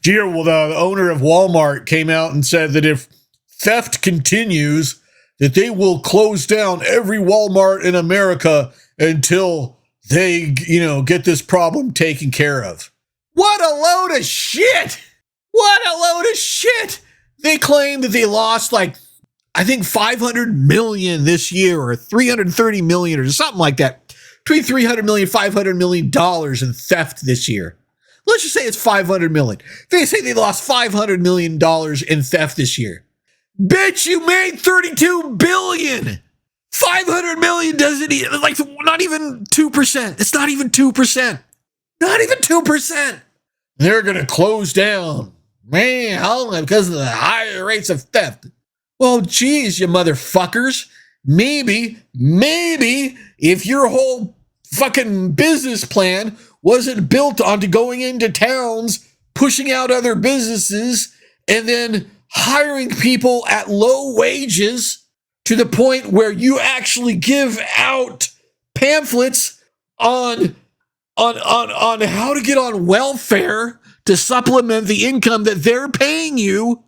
Well, the owner of Walmart came out and said that if theft continues, that they will close down every Walmart in America until they, get this problem taken care of. What a load of shit! What a load of shit! They claim that they lost I think 500 million this year or 330 million or something like that. Between 300 million, 500 million dollars in theft this year. Let's just say it's 500 million. They say they lost 500 million dollars in theft this year. Bitch, you made 32 billion. 500 million doesn't not even 2%. It's not even 2%. Not even 2%. They're going to close down. Man, how long? Because of the higher rates of theft. Well, geez, you motherfuckers. Maybe if your whole fucking business plan wasn't built onto going into towns, pushing out other businesses, and then hiring people at low wages to the point where you actually give out pamphlets on how to get on welfare to supplement the income that they're paying you,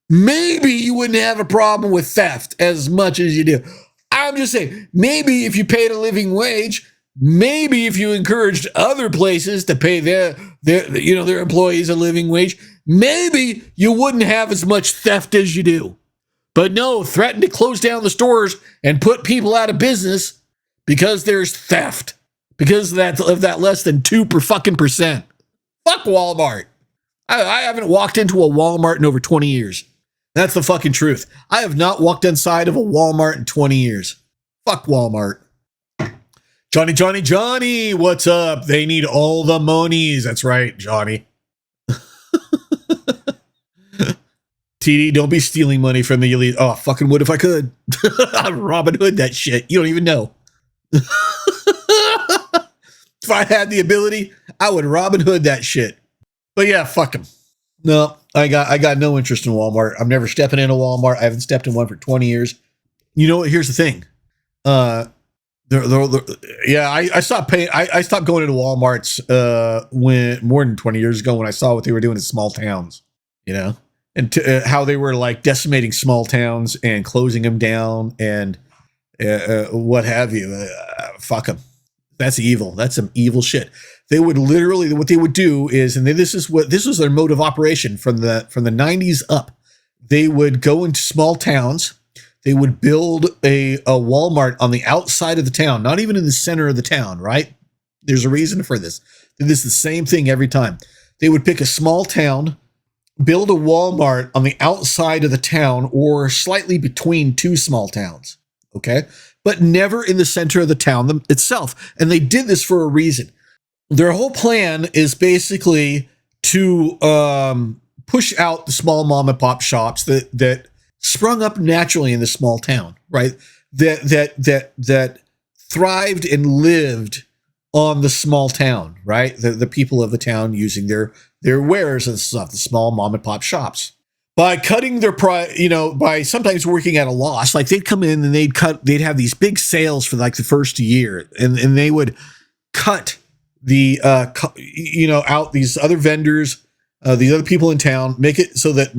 maybe you wouldn't have a problem with theft as much as you do. I'm just saying, maybe if you paid a living wage, maybe if you encouraged other places to pay their employees a living wage, maybe you wouldn't have as much theft as you do. But no, threaten to close down the stores and put people out of business because there's theft. Because of that less than 2%. Fuck Walmart. I haven't walked into a Walmart in over 20 years. That's the fucking truth. I have not walked inside of a Walmart in 20 years. Fuck Walmart. Johnny, what's up? They need all the monies. That's right, Johnny. TD, don't be stealing money from the elite. Oh, fucking would if I could. I'd Robin Hood that shit. You don't even know. If I had the ability, I would Robin Hood that shit. But yeah, fuck them. No, I got no interest in Walmart. I'm never stepping in a Walmart. I haven't stepped in one for 20 years. You know what? Here's the thing. I stopped paying. I stopped going into Walmarts when more than 20 years ago when I saw what they were doing in small towns. And how they were decimating small towns and closing them down and what have you. Fuck them. That's evil. That's some evil shit. They would literally, what they would do is, and this was their mode of operation from the 90s up. They would go into small towns. They would build a Walmart on the outside of the town, not even in the center of the town, right? There's a reason for this. This is the same thing every time. They would pick a small town, build a Walmart on the outside of the town or slightly between two small towns, okay? But never in the center of the town itself. And they did this for a reason. Their whole plan is basically to push out the small mom and pop shops that sprung up naturally in the small town, right? That thrived and lived on the small town, right? The people of the town using their wares and stuff, the small mom and pop shops. By cutting their by sometimes working at a loss, they'd come in and they'd have these big sales for the first year, and they would cut the out these other vendors, these other people in town, make it so that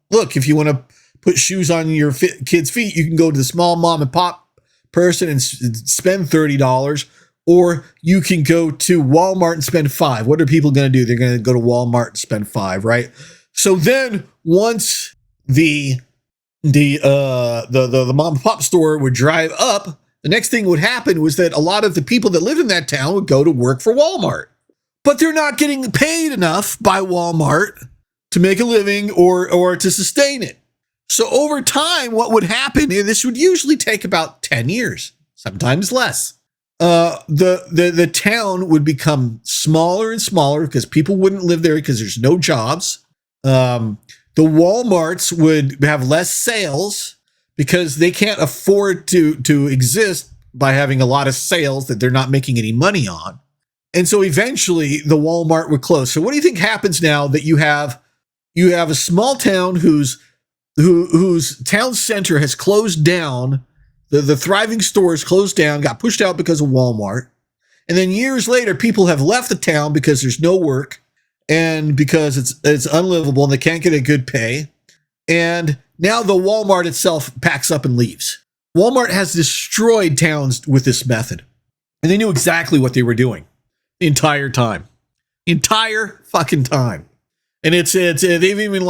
look, if you want to put shoes on your kids' feet, you can go to the small mom and pop person and spend $30, or you can go to Walmart and spend $5. What are people going to do? They're going to go to Walmart and spend $5, right? So then once the mom and pop store would drive up, the next thing would happen was that a lot of the people that lived in that town would go to work for Walmart. But they're not getting paid enough by Walmart to make a living or to sustain it. So over time, what would happen, and this would usually take about 10 years, sometimes less. The town would become smaller and smaller because people wouldn't live there because there's no jobs. The Walmarts would have less sales because they can't afford to exist by having a lot of sales that they're not making any money on. And so eventually the Walmart would close. So what do you think happens now that you have a small town whose town center has closed down, the thriving stores closed down, got pushed out because of Walmart. And then years later, people have left the town because there's no work. and because it's unlivable and they can't get a good pay. And now the Walmart itself packs up and leaves. Walmart has destroyed towns with this method. And they knew exactly what they were doing the entire time. Entire fucking time. And it's they've even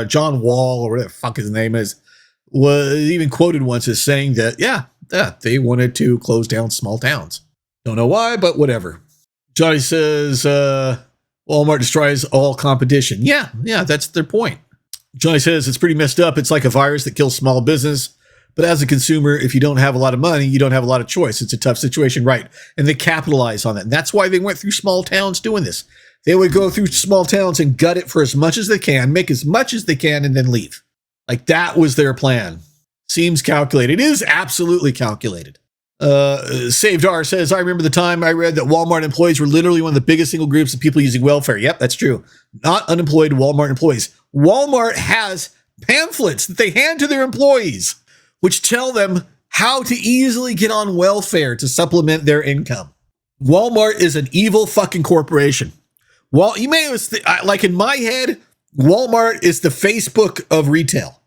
John Wall or whatever the fuck his name is, was even quoted once as saying that, yeah, they wanted to close down small towns. Don't know why, but whatever. Johnny says, Walmart destroys all competition. Yeah, that's their point. Johnny says it's pretty messed up. It's like a virus that kills small business. But as a consumer, if you don't have a lot of money, you don't have a lot of choice. It's a tough situation, right? And they capitalize on that. And that's why they went through small towns doing this. They would go through small towns and gut it for as much as they can, make as much as they can, and then leave. Like that was their plan. Seems calculated. It is absolutely calculated. Saved R says, I remember the time I read that Walmart employees were literally one of the biggest single groups of people using welfare. Yep, that's true. Not unemployed Walmart employees. Walmart has pamphlets that they hand to their employees, which tell them how to easily get on welfare to supplement their income. Walmart is an evil fucking corporation. Well, you may like in my head, Walmart is the Facebook of retail.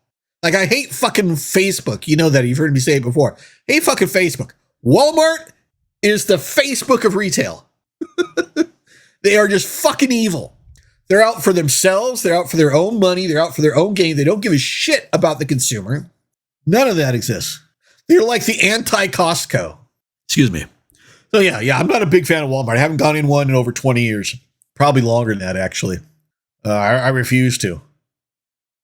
Like I hate fucking Facebook. You know that. You've heard me say it before. I hate fucking Facebook. Walmart is the Facebook of retail. They are just fucking evil. They're out for themselves. They're out for their own money. They're out for their own gain. They don't give a shit about the consumer. None of that exists. They're like the anti-Costco. Excuse me. So yeah, I'm not a big fan of Walmart. I haven't gone in one in over 20 years. Probably longer than that, actually. I refuse to.